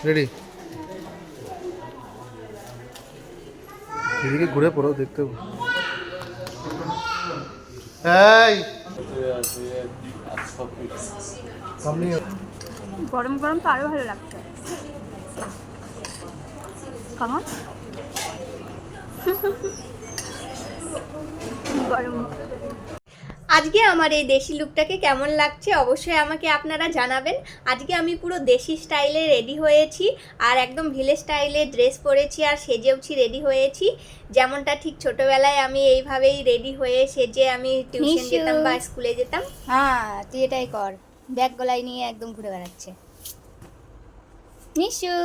Ready? এদিকে ঘুরে পড়ো, দেখতে হবে। এই গরম গরম তো আরো ভালো লাগছে। কেমন গরম। আজকে আমার এই দেশি লুকটাকে কেমন লাগছে অবশ্যই আমাকে আপনারা জানাবেন। আজকে আমি পুরো দেশি স্টাইলে রেডি হয়েছি আর একদম ভিলেজ স্টাইলে ড্রেস পরেছি আর সেজেওছি, রেডি হয়েছি যেমনটা ঠিক ছোটবেলায় আমি এইভাবেই রেডি হয়ে সেজে আমি টিউশন যেতাম বা স্কুলে যেতাম। হ্যাঁ তুই এটাই কর, ব্যাগ গলায় নিয়ে একদম ঘুরে বেড়াচ্ছে নিশু।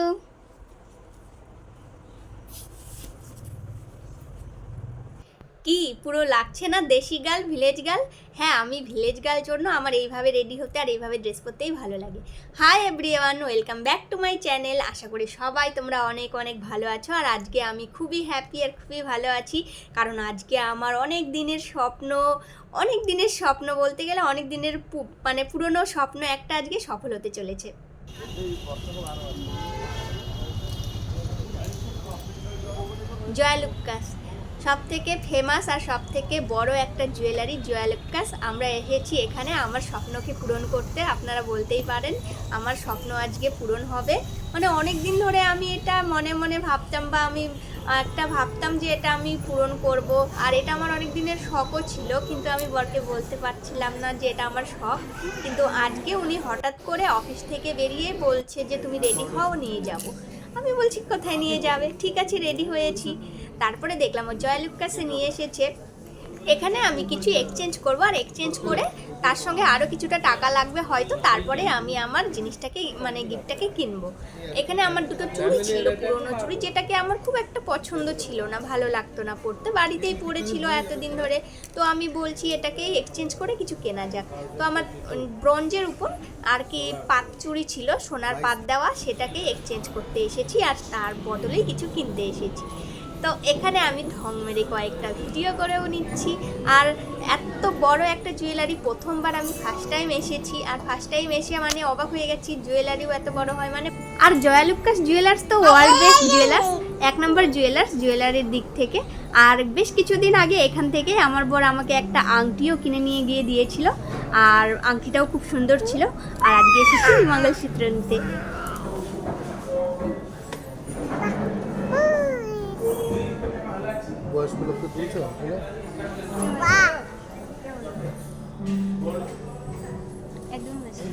কি পুরো লাগছে না দেশি গার্ল, ভিলেজ গার্ল? হ্যাঁ, আমি ভিলেজ গার্ল জন্য আমার এইভাবে রেডি হতে আর এইভাবে ড্রেস করতেই ভালো লাগে। Hi everyone, welcome back to my channel. আশা করি সবাই তোমরা অনেক অনেক ভালো আছো আর আজকে আমি খুবই হ্যাপি আর খুবই ভালো আছি, কারণ আজকে আমার অনেক দিনের স্বপ্ন বলতে গেলে অনেক দিনের মানে পুরনো স্বপ্ন একটা আজকে সফল হতে চলেছে। জয়ালুক্কাস সব থেকে ফেমাস আর সব থেকে বড় একটা জুয়েলারি জয়ালুক্কাস। আমরা এসেছি এখানে আমার স্বপ্নকে পূরণ করতে। আপনারা বলতেই পারেন আমার স্বপ্ন আজকে পূরণ হবে। মানে অনেক দিন ধরে আমি এটা মনে মনে ভাবতাম, বা আমি ভাবতাম যে এটা আমি পূরণ করব, আর এটা আমার অনেক দিনের শখও ছিল, কিন্তু আমি বরকে বলতে পারছিলাম না যে এটা আমার শখ। কিন্তু আজকে উনি হঠাৎ করে অফিস থেকে বেরিয়ে বলছে যে তুমি রেডি হও, নিয়ে যাব। আমি বলছি কোথায় নিয়ে যাবে? ঠিক আছে, রেডি হয়েছি। তারপরে দেখলাম ও জয়ালুক্কাসে নিয়ে এসেছে। এখানে আমি কিছু এক্সচেঞ্জ করব, আর এক্সচেঞ্জ করে তার সঙ্গে আরও কিছুটা টাকা লাগবে হয়তো, তারপরে আমি আমার জিনিসটাকে মানে গিফটটাকে কিনবো। এখানে আমার দুটো চুড়ি ছিল, পুরোনো চুড়ি, যেটাকে আমার খুব একটা পছন্দ ছিল না, ভালো লাগতো না পরতে, বাড়িতেই পড়েছিল এতদিন ধরে। তো আমি বলছি এটাকে এক্সচেঞ্জ করে কিছু কেনা যাক। তো আমার ব্রোঞ্জের উপর আর কি পাত চুড়ি ছিল, সোনার পাত দেওয়া, সেটাকে এক্সচেঞ্জ করতে এসেছি আর তার বদলেই কিছু কিনতে এসেছি। তো এখানে আমি ঢং মেরে কয়েকটা ভিডিও করেও নিচ্ছি। আর এত বড় একটা জুয়েলারি প্রথমবার আমি ফার্স্ট টাইম এসেছি, আর ফার্স্ট টাইম এসে মানে অবাক হয়ে গেছি, জুয়েলারিও এত বড় হয় মানে। আর জয়ালুক্কাস জুয়েলার্স তো ওয়ার্ল্ড বেস্ট জুয়েলার্স, 1 নম্বর জুয়েলার্স জুয়েলারির দিক থেকে। আর বেশ কিছুদিন আগে এখান থেকে আমার বর আমাকে একটা আংটিও কিনে নিয়ে গিয়ে দিয়েছিল, আর আংটিটাও খুব সুন্দর ছিল। আর আজকে এসেছি মঙ্গলসূত্র নিতে। বয়স্ক লোককে তুলছো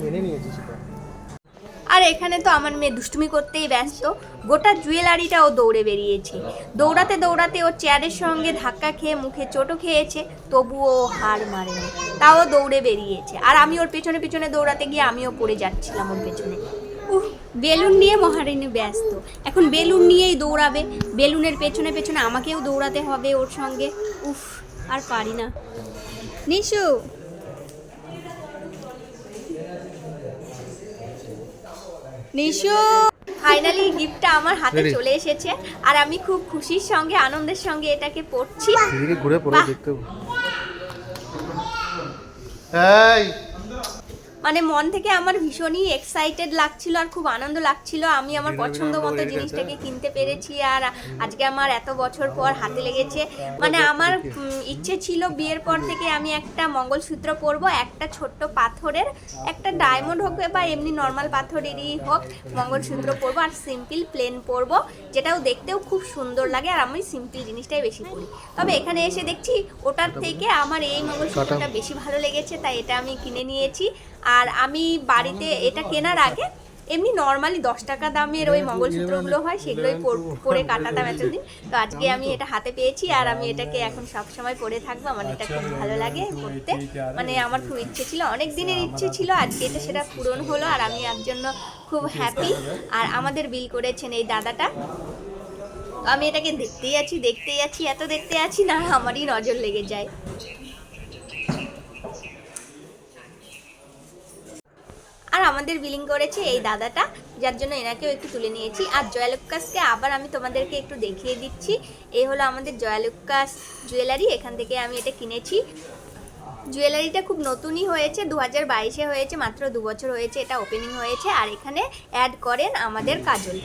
মেনে নিয়েছি সেটা। আর এখানে তো আমার মেয়ে দুষ্টুমি করতেই ব্যস্ত, গোটা জুয়েলারিটা ও দৌড়ে বেরিয়েছে। দৌড়াতে দৌড়াতে ও চেয়ারের সঙ্গে ধাক্কা খেয়ে মুখে চোটও খেয়েছে, তবুও ও হার মারেনি, তাও দৌড়ে বেরিয়েছে। আর আমি ওর পেছনে পেছনে দৌড়াতে গিয়ে আমিও পড়ে যাচ্ছিলাম ওর পেছনে। বেলুন নিয়ে মহারানী ব্যস্ত, এখন বেলুন নিয়েই দৌড়াবে, বেলুনের পেছনে পেছনে আমাকেও দৌড়াতে হবে ওর সঙ্গে। উফ, আর পারি না। নিশু নিশু ফাইনালি গিফটটা আমার হাতে চলে এসেছে, আর আমি খুব খুশির সঙ্গে আনন্দের সঙ্গে এটাকে পড়ছি। এদিকে ঘুরে পড়ো, দেখতে হবে। এই মানে মন থেকে আমার ভীষণই এক্সাইটেড লাগছিল আর খুব আনন্দ লাগছিল। আমি আমার পছন্দ মতো জিনিসটাকে কিনতে পেরেছি, আর আজকে আমার এত বছর পর হাতে লেগেছে। মানে আমার ইচ্ছে ছিল বিয়ের পর থেকে আমি একটা মঙ্গলসূত্র পরবো, একটা ছোট্ট পাথরের, একটা ডায়মন্ড হোক বা এমনি নর্মাল পাথরেরই হোক, মঙ্গলসূত্র পরবো আর সিম্পল প্লেন পরবো, যেটাও দেখতেও খুব সুন্দর লাগে। আর আমি সিম্পল জিনিসটাই বেশি পরি, তবে এখানে এসে দেখছি ওটার থেকে আমার এই মঙ্গলসূত্রটা বেশি ভালো লেগেছে, তাই এটা আমি কিনে নিয়েছি। আর আমি বাড়িতে এটা কেনার আগে এমনি নর্মালি 10 টাকা দামের ওই মঙ্গলসূত্রগুলো হয়, সেগুলোই পরে কাটাতাম এতদিন। তো আজকে আমি এটা হাতে পেয়েছি আর আমি এটাকে এখন সব সময় পরে থাকবো। আমার এটা খুব ভালো লাগে পরতে, মানে আমার খুব ইচ্ছে ছিল, অনেক দিনের ইচ্ছে ছিল, আজকে এটা সেটা পূরণ হলো আর আমি এর জন্য খুব হ্যাপি। আর আমাদের বিল করেছেন এই দাদাটা। আমি এটাকে দেখতেই আছি, এত দেখতে আছি না আমারই নজর লেগে যায়। আর আমাদের বিলিং করেছে এই দাদাটা, যার জন্য এনাকেও একটু তুলে নিয়েছি। আর জয়ালুক্কাসকে আবার আমি তোমাদেরকে একটু দেখিয়ে দিচ্ছি। এই হলো আমাদের জয়ালুক্কাস জুয়েলারি, এখান থেকে আমি এটা কিনেছি। জুয়েলারিটা খুব নতুনই হয়েছে, 2022-এ হয়েছে, মাত্র 2 বছর হয়েছে এটা ওপেনিং হয়েছে। আর এখানে অ্যাড করেন আমাদের কাজল।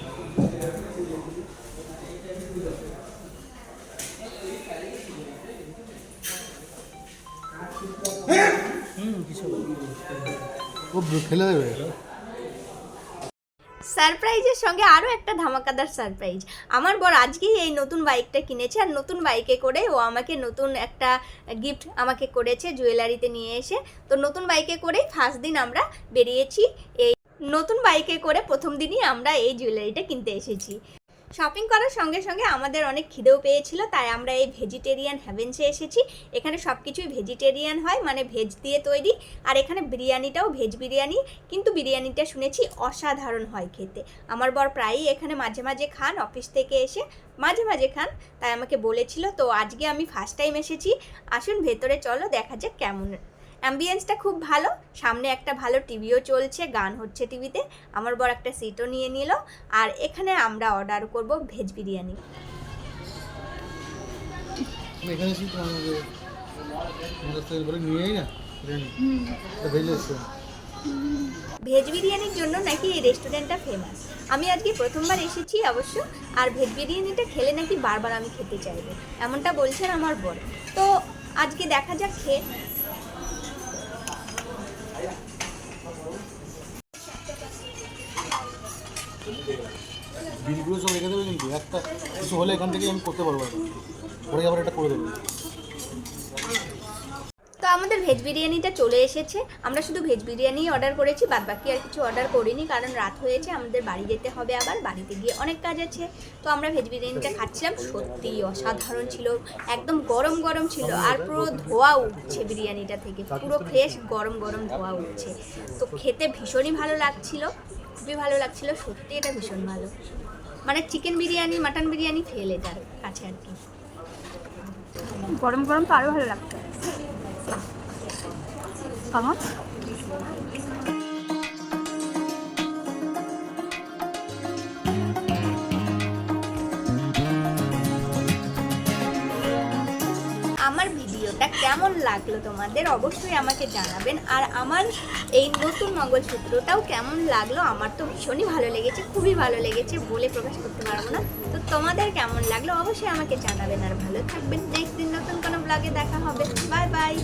ও ফেলে দেবে। সারপ্রাইজের সঙ্গে আরও একটা ধামাকাদার সারপ্রাইজ। আমার বর আজকেই এই নতুন বাইকটা কিনেছে, আর নতুন বাইকে করে ও আমাকে নতুন একটা গিফট আমাকে করেছে জুয়েলারিতে নিয়ে এসে। তো নতুন বাইকে করেই ফার্স্ট দিন আমরা বেরিয়েছি। এই নতুন বাইকে করে প্রথম দিনই আমরা এই জুয়েলারিটা কিনতে এসেছি। শপিং করার সঙ্গে সঙ্গে আমাদের অনেক খিদেও পেয়েছিল, তাই আমরা এই ভেজিটেরিয়ান হ্যাভেন্সে এসেছি। এখানে সব কিছুই ভেজিটেরিয়ান হয়, মানে ভেজ দিয়ে তৈরি। আর এখানে বিরিয়ানিটাও ভেজ বিরিয়ানি, কিন্তু বিরিয়ানিটা শুনেছি অসাধারণ হয় খেতে। আমার বর প্রায়ই এখানে মাঝে মাঝে খান, অফিস থেকে এসে মাঝে মাঝে খান, তাই আমাকে বলেছিল। তো আজকে আমি ফার্স্ট টাইম এসেছি। আসুন ভেতরে চলো, দেখা যাক কেমন। অ্যাম্বিয়েন্সটা খুব ভালো, সামনে একটা ভালো টিভিও চলছে, গান হচ্ছে টিভিতে। আমার বর একটা সিটও নিয়ে নিল। আর এখানে আমরা অর্ডার করব ভেজ বিরিয়ানি। এখানে সিট নিয়েই না ভেজ বিরিয়ানির জন্য নাকি এই রেস্টুরেন্টটা ফেমাস। আমি আজকে প্রথমবার এসেছি অবশ্য, আর ভেজ বিরিয়ানিটা খেলে নাকি বারবার আমি খেতে চাইবো, এমনটা বলছেন আমার বর। তো আজকে দেখা যাক খেয়ে। বিলগুলো সব রেখে দেবে, কিন্তু একটা কিছু হলে এখান থেকে আমি করতে পারবো না, পরে আবার এটা করে দেবো। তো আমাদের ভেজ বিরিয়ানিটা চলে এসেছে। আমরা শুধু ভেজ বিরিয়ানি অর্ডার করেছি, বাদ বাকি আর কিছু অর্ডার করিনি, কারণ রাত হয়েছে, আমাদের বাড়ি যেতে হবে, আবার বাড়িতে গিয়ে অনেক কাজ আছে। তো আমরা ভেজ বিরিয়ানিটা খাচ্ছিলাম, সত্যিই অসাধারণ ছিল, একদম গরম গরম ছিল। আর পুরো ধোয়া উঠছে বিরিয়ানিটা থেকে, পুরো ফ্রেশ গরম গরম ধোয়া উঠছে। তো খেতে ভীষণই ভালো লাগছিল, খুবই ভালো লাগছিল, সত্যি এটা ভীষণ ভালো। মানে chicken biryani, mutton biryani fail এটার কাছে আর কি। গরম গরম তো আরও ভালো লাগছে। কেমন? আমার ভিডিওটা কেমন লাগলো তোমাদের অবশ্যই আমাকে জানাবেন। আর আমার এই নতুন মঙ্গলসূত্রটাও কেমন লাগলো, আমার তো ভীষণই ভালো লেগেছে, খুবই ভালো লেগেছে, বলে প্রকাশ করতে পারবো না। তো তোমাদের কেমন লাগলো অবশ্যই আমাকে জানাবেন। আর ভালো থাকবেন, নেক্সট দিন নতুন কোনো ব্লগে দেখা হবে। Bye bye.